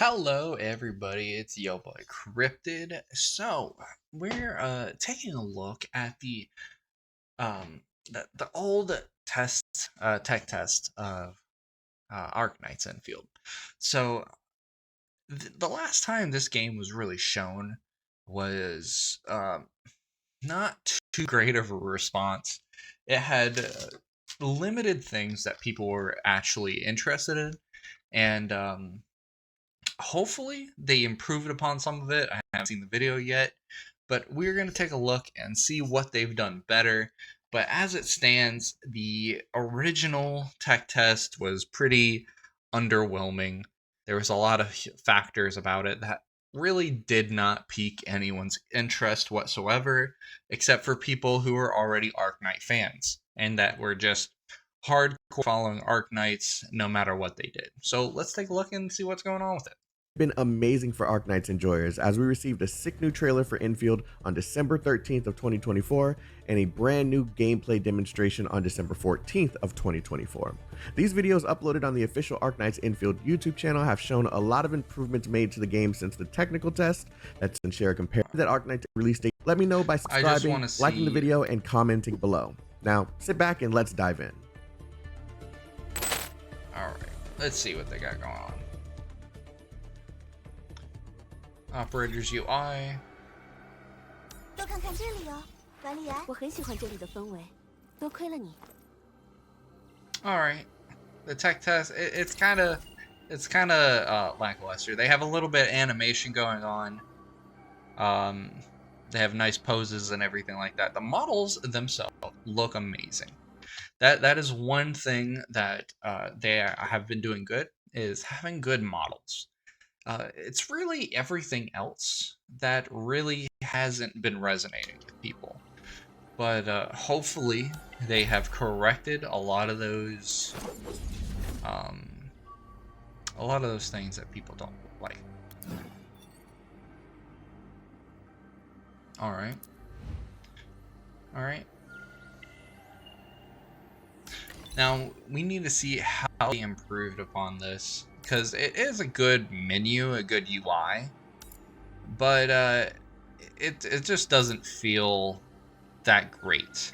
Hello, everybody. It's yo boy Cryptid. So we're taking a look at the old tech test of Arknight's Endfield. So the last time this game was really shown was not too great of a response. It had limited things that people were actually interested in, and hopefully they improved upon some of it. I haven't seen the video yet, but we're going to take a look and see what they've done better. But as it stands, the original tech test was pretty underwhelming. There was a lot of factors about it that really did not pique anyone's interest whatsoever, except for people who were already Arknight fans and that were just hardcore following Arknights no matter what they did. So let's take a look and see what's going on with it. Been amazing for Arknights enjoyers as we received a sick new trailer for Endfield on December 13th of 2024 and a brand new gameplay demonstration on December 14th of 2024. These videos uploaded on the official Arknights Endfield YouTube channel have shown a lot of improvements made to the game since the technical test. Let's share a comparison that Arknights release date. Let me know by subscribing, liking the video, and commenting below. Now sit back and let's dive in. Alright, let's see what they got going on. Operator's UI. 多看看这里哦，管理员。我很喜欢这里的氛围，多亏了你。Alright, the tech test, it's kind of lackluster. They have a little bit of animation going on. They have nice poses and everything like that. The models themselves look amazing. That is one thing that they have been doing good, is having good models. It's really everything else that really hasn't been resonating with people. But hopefully they have corrected a lot of those things that people don't like. Alright. Alright. Now, we need to see how they improved upon this, because it is a good menu, a good UI, but it just doesn't feel that great.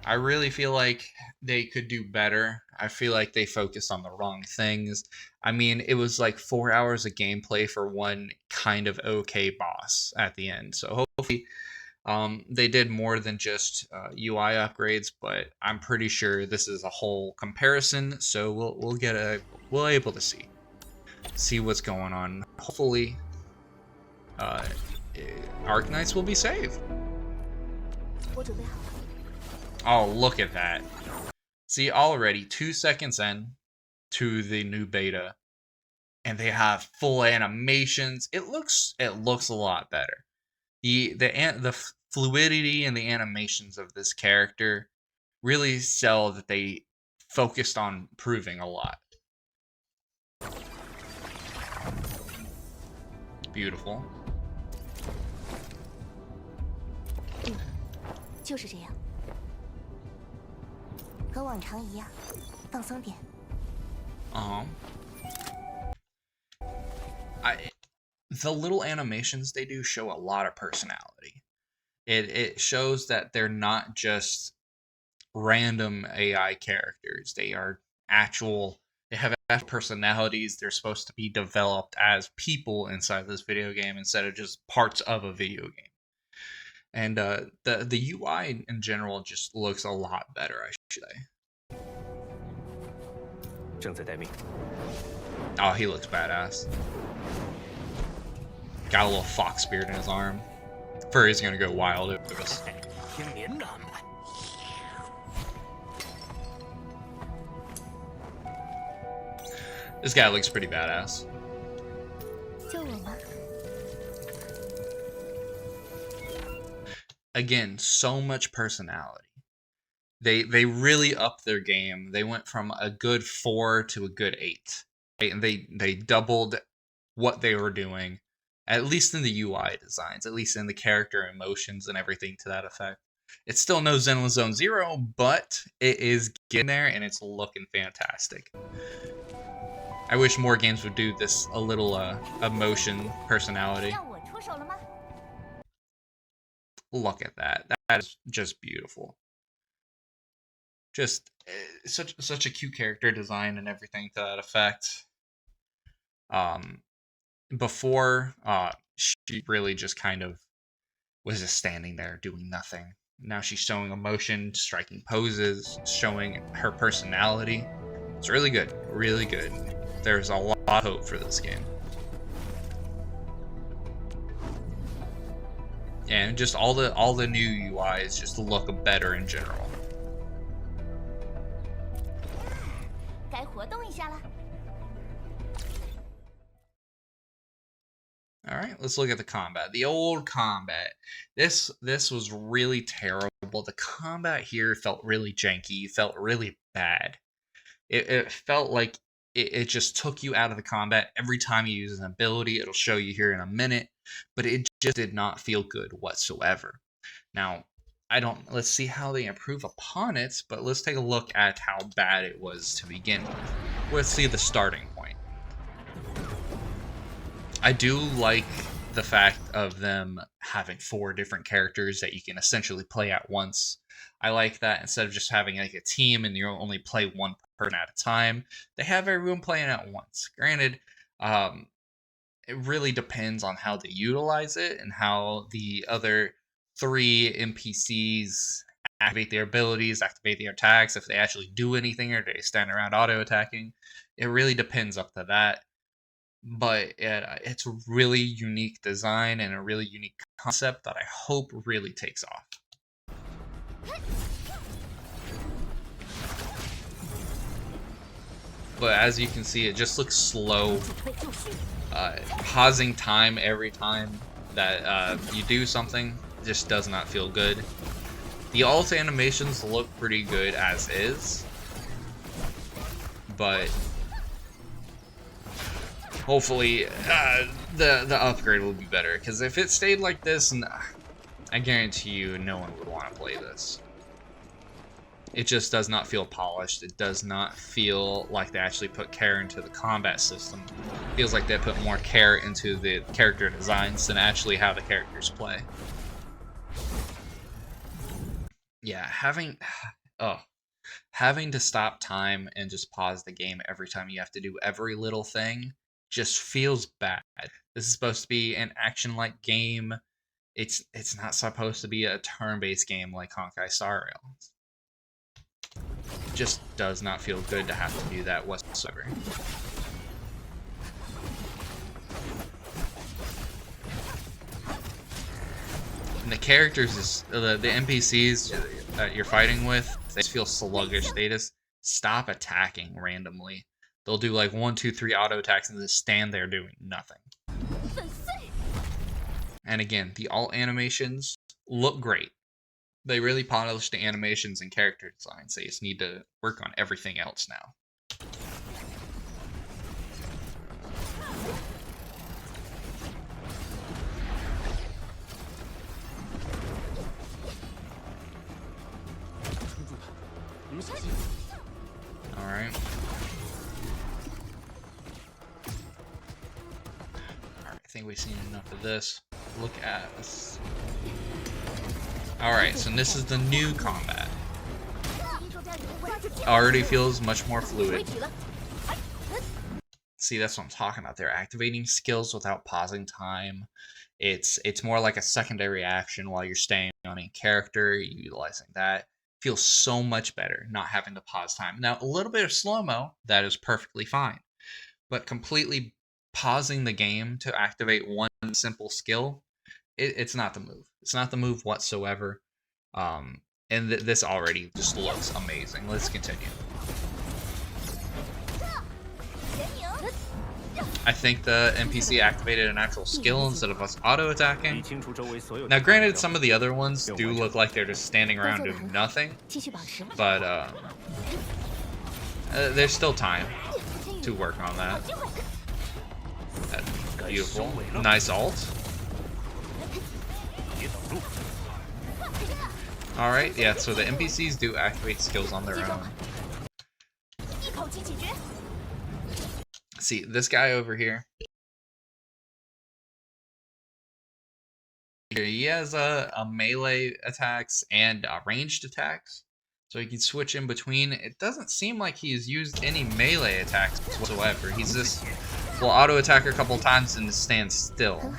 I really feel like they could do better. I feel like they focused on the wrong things. I mean, it was like 4 hours of gameplay for one kind of okay boss at the end, so hopefully they did more than just UI upgrades, but I'm pretty sure this is a whole comparison, so we'll able to see what's going on. Hopefully, Arknights will be saved. Oh, look at that! See, already 2 seconds in to the new beta, and they have full animations. It looks a lot better. The fluidity and the animations of this character really sell that they focused on improving a lot. Beautiful. 就是这样，和往常一样，放松点。The little animations they do show a lot of personality. It shows that they're not just random AI characters. They are actual. They have personalities. They're supposed to be developed as people inside this video game instead of just parts of a video game. And the UI in general just looks a lot better, I should say. 正在待命。 Oh, he looks badass. Got a little fox beard in his arm. Furry's gonna go wild over this. 听您的安排。 This guy looks pretty badass. 就我吗？ Again, so much personality. They really upped their game. They went from a good 4 to a good 8. And they doubled what they were doing, at least in the UI designs, at least in the character emotions and everything to that effect. It's still no Zenless Zone Zero, but it is getting there and it's looking fantastic. I wish more games would do this a little emotion personality. Look at that. That is just beautiful. Just such a cute character design and everything to that effect. Before she really just kind of was just standing there doing nothing. Now she's showing emotion, striking poses, showing her personality. It's really good, really good. There's a lot of hope for this game. And just all the new UIs just look better in general. All right, let's look at the combat. The old combat. This was really terrible. The combat here felt really janky. Felt really bad. It felt like it just took you out of the combat every time you use an ability. It'll show you here in a minute, but it just did not feel good whatsoever. Now, let's see how they improve upon it, but let's take a look at how bad it was to begin with. Let's see the starting point. I do like the fact of them having 4 different characters that you can essentially play at once. I like that instead of just having like a team and you only play one person at a time, they have everyone playing at once. Granted, it really depends on how they utilize it and how the other 3 NPCs activate their abilities, activate their attacks, if they actually do anything or do they stand around auto-attacking. It really depends up to that. But it's a really unique design and a really unique concept that I hope really takes off. But as you can see, it just looks slow. Pausing time every time that you do something just does not feel good. The alt animations look pretty good as is, but hopefully the upgrade will be better, because if it stayed like this, I guarantee you no one would want to play this. It just does not feel polished. It does not feel like they actually put care into the combat system. It feels like they put more care into the character designs than actually how the characters play. Yeah, having to stop time and just pause the game every time you have to do every little thing just feels bad. This is supposed to be an action-like game. It's not supposed to be a turn-based game like Honkai Star Rail. It just does not feel good to have to do that whatsoever. And the characters, the NPCs that you're fighting with, they just feel sluggish. They just stop attacking randomly. They'll do like 1, 2, 3 auto attacks and just stand there doing nothing. And again, the alt animations look great. They really polished the animations and character designs. They just need to work on everything else now. Alright. I think we've seen enough of this. Look at this. Alright, so this is the new combat. Already feels much more fluid. See, that's what I'm talking about. They're activating skills without pausing time. It's more like a secondary action while you're staying on a character, utilizing that. Feels so much better not having to pause time. Now, a little bit of slow-mo, that is perfectly fine. But completely pausing the game to activate one simple skill, it's not the move. It's not the move whatsoever. And this already just looks amazing. Let's continue. I think the NPC activated an actual skill instead of us auto-attacking. Now, granted, some of the other ones do look like they're just standing around doing nothing, but there's still time to work on that. That's beautiful. Nice ult. Alright, yeah, so the NPCs do activate skills on their own. See, this guy over here, he has a melee attacks and ranged attacks, so he can switch in between. It doesn't seem like he's used any melee attacks whatsoever. He's just will auto attack a couple times and stand still.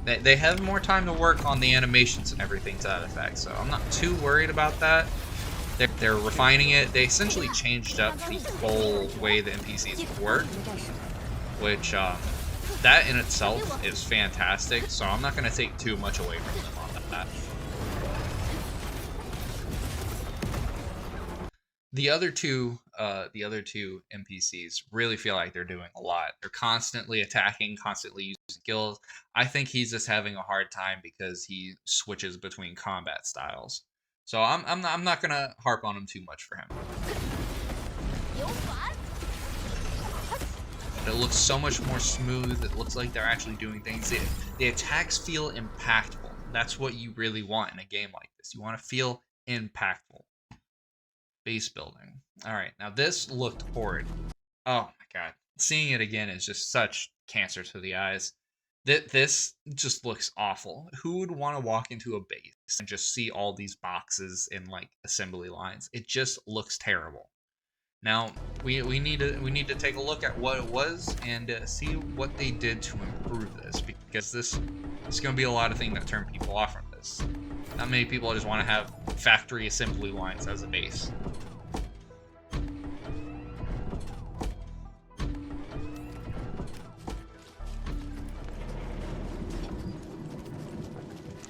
They have more time to work on the animations and everything to that effect, so I'm not too worried about that. They're refining it. They essentially changed up the whole way the NPCs work, which that in itself is fantastic, so I'm not going to take too much away from them on that. The other two NPCs really feel like they're doing a lot. They're constantly attacking, constantly using skills. I think he's just having a hard time because he switches between combat styles. So I'm not gonna harp on him too much for him. But it looks so much more smooth. It looks like they're actually doing things. The attacks feel impactful. That's what you really want in a game like this. You want to feel impactful. Base building. Alright, now this looked horrid. Oh my god. Seeing it again is just such cancer to the eyes. This just looks awful. Who would want to walk into a base and just see all these boxes in like assembly lines? It just looks terrible. Now we need to take a look at what it was and see what they did to improve this, because this is going to be a lot of things that turn people off from this. Not many people just want to have factory assembly lines as a base.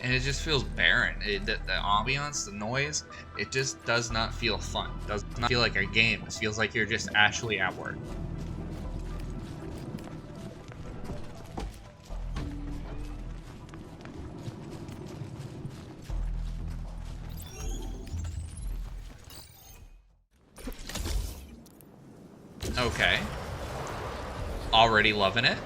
And it just feels barren. The ambiance, the noise, it just does not feel fun. It does not feel like a game. It feels like you're just actually at work. Okay. Already loving it.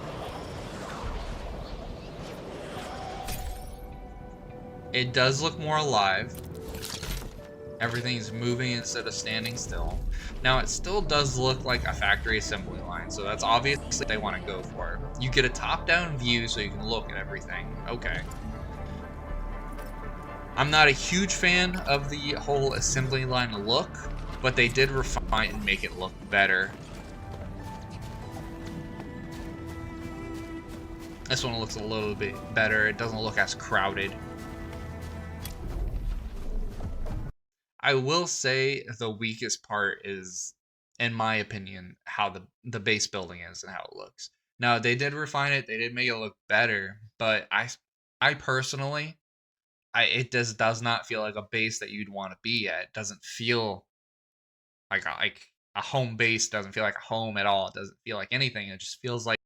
It does look more alive. Everything's moving instead of standing still. Now, it still does look like a factory assembly line, so that's obviously what they want to go for. You get a top-down view so you can look at everything. Okay. I'm not a huge fan of the whole assembly line look, but they did refine and make it look better. This one looks a little bit better. It doesn't look as crowded. I will say the weakest part is, in my opinion, how the base building is and how it looks. Now, they did refine it. They did make it look better, but I personally, it does not feel like a base that you'd want to be at. It doesn't feel like a home base. Doesn't feel like a home at all. It doesn't feel like anything. It just feels like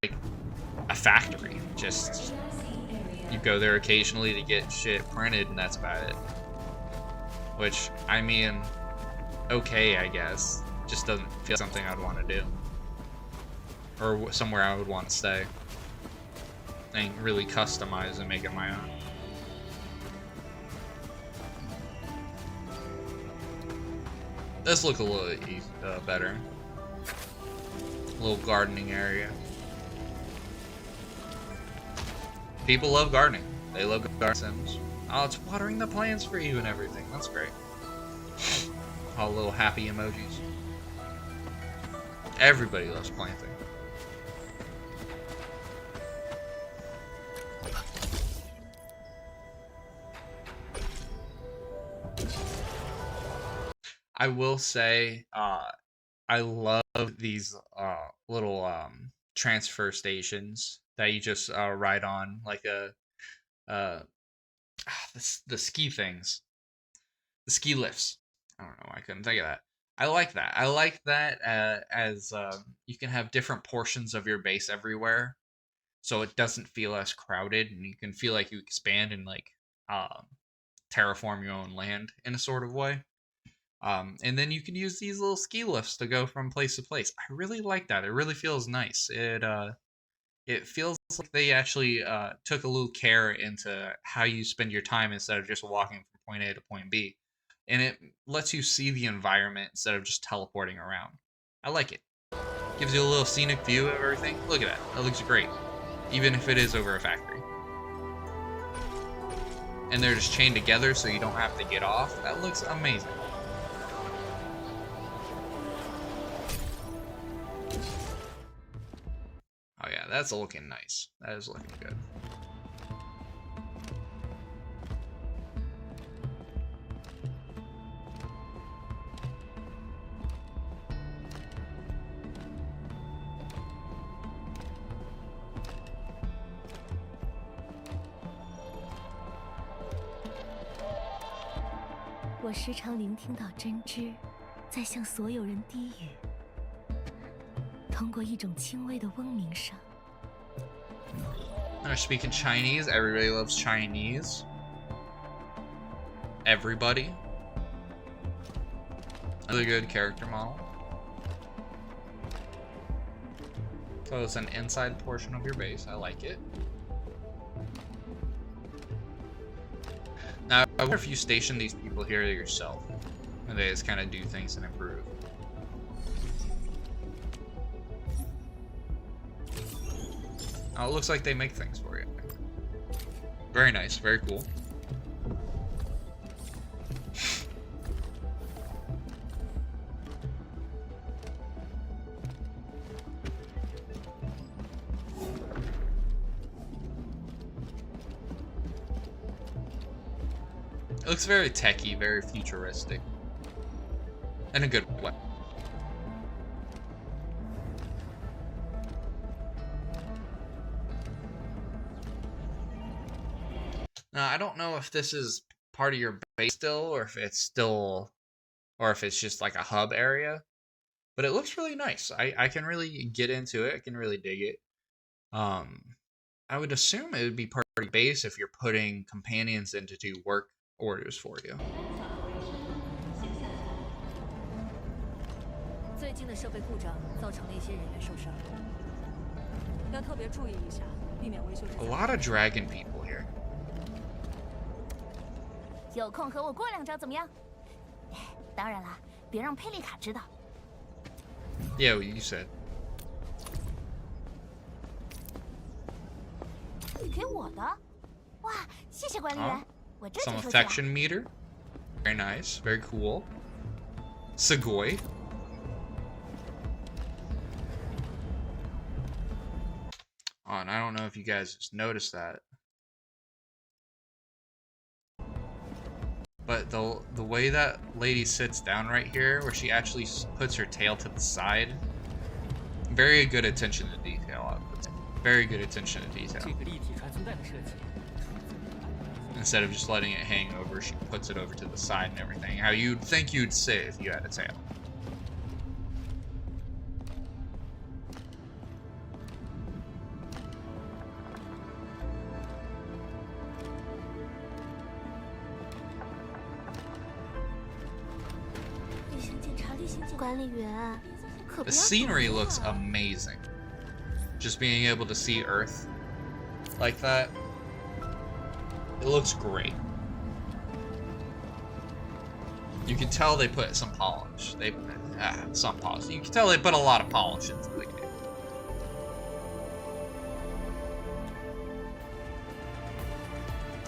a factory. Just you go there occasionally to get shit printed, and that's about it. Which, I mean, okay, I guess. Just doesn't feel something I'd want to do. Or somewhere I would want to stay. And really customize and make it my own. This looks a little better. A little gardening area. People love gardening. They love garden sims. Oh, it's watering the plants for you and everything. That's great. All little happy emojis. Everybody loves planting. I will say, I love these little transfer stations that you just ride on, like the ski things, the ski lifts. I don't know why I couldn't think of that. I like that. I like that as you can have different portions of your base everywhere, so it doesn't feel as crowded, and you can feel like you expand and like terraform your own land in a sort of way. And then you can use these little ski lifts to go from place to place. I really like that. It really feels nice. It feels like they actually took a little care into how you spend your time instead of just walking from point A to point B. And it lets you see the environment instead of just teleporting around. I like it. Gives you a little scenic view of everything. Look at that. That looks great. Even if it is over a factory. And they're just chained together so you don't have to get off. That looks amazing. Oh yeah, that's looking nice. That is looking good.我时常聆听到针织在向所有人低语，通过一种轻微的嗡鸣声。They're speaking Chinese. Everybody loves Chinese. Everybody. Another good character model. So it's an inside portion of your base. I like it. Now, I wonder if you station these people here yourself, and they just kind of do things and improve. Oh, it looks like they make things for you. Very nice, very cool. It looks very techy, very futuristic. In a good way. Now, I don't know if this is part of your base still, or if it's just like a hub area. But it looks really nice. I can really get into it. I can really dig it. I would assume it would be part of your base if you're putting companions in to do work orders for you. 最近的设备故障造成了一些人员受伤，要特别注意一下，避免维修。A lot of dragon people here. 有空和我过两招怎么样？当然啦，别让佩丽卡知道。Yeah, what you said. 给我的？哇，谢谢管理员，我这就 Some 收起来。 affection meter. Very nice. Very cool. Sugoi. Oh, and I don't know if you guys just noticed that. But the way that lady sits down right here, where she actually puts her tail to the side, very good attention to detail. I would say. Very good attention to detail. Instead of just letting it hang over, she puts it over to the side and everything. How you'd think you'd sit if you had a tail. The scenery looks amazing. Just being able to see Earth like that, it looks great. You can tell they put some polish. Some polish. You can tell they put a lot of polish into the game.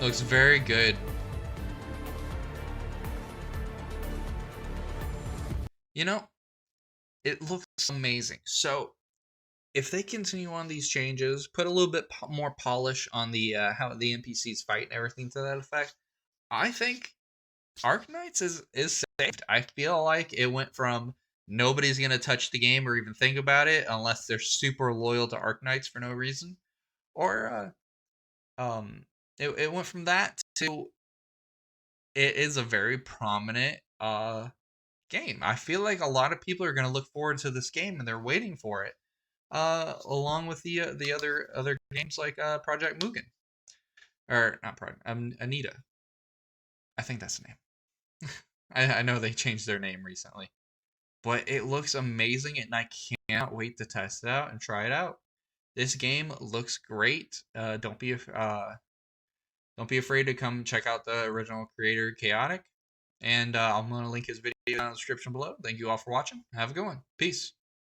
Looks very good. You know, it looks amazing. So, if they continue on these changes, put a little bit more polish on the how the NPCs fight and everything to that effect, I think Arknights is saved. I feel like it went from nobody's gonna touch the game or even think about it unless they're super loyal to Arknights for no reason, or it went from that to it is a very prominent game. I feel like a lot of people are gonna look forward to this game and they're waiting for it. Along with the other games like Project Mugen, or not Project Anita. I think that's the name. I know they changed their name recently, but it looks amazing, and I cannot wait to test it out and try it out. This game looks great. Don't be afraid to come check out the original creator, Chaotic, and I'm gonna link his video down in the description below. Thank you all for watching. Have a good one. Peace.